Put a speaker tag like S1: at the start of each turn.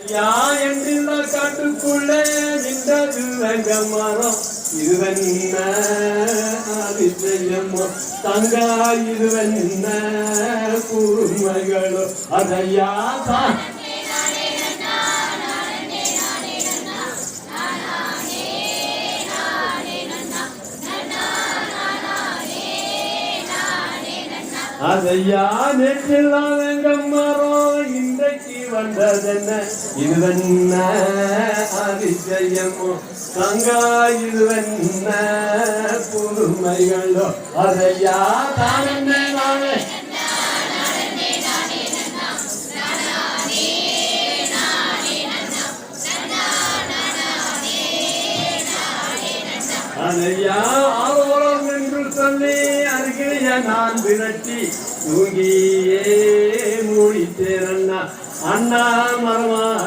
S1: யா என்றில்ல காட்டுக்குள்ளே நின்றது வெங்க மரம் இதுவென்ன அதிசயமோ தங்கா இதுவென்ன குறுமைகளோ அதையா தான் அதையா நேற்றெல்லாம் வெங்க மரம் இன்றைக்கு வந்ததென்ன இதுவென்ன அதிசயமோ தங்கா இதுவென்ன புதுமைகளோ அதையா தானே நானே அதையா ஆரோரம் என்று சொல்லி அருகிலேயே நான் விரட்டி தூங்கியே மூடித்தேன் அண்ணா அண்ணா மரமா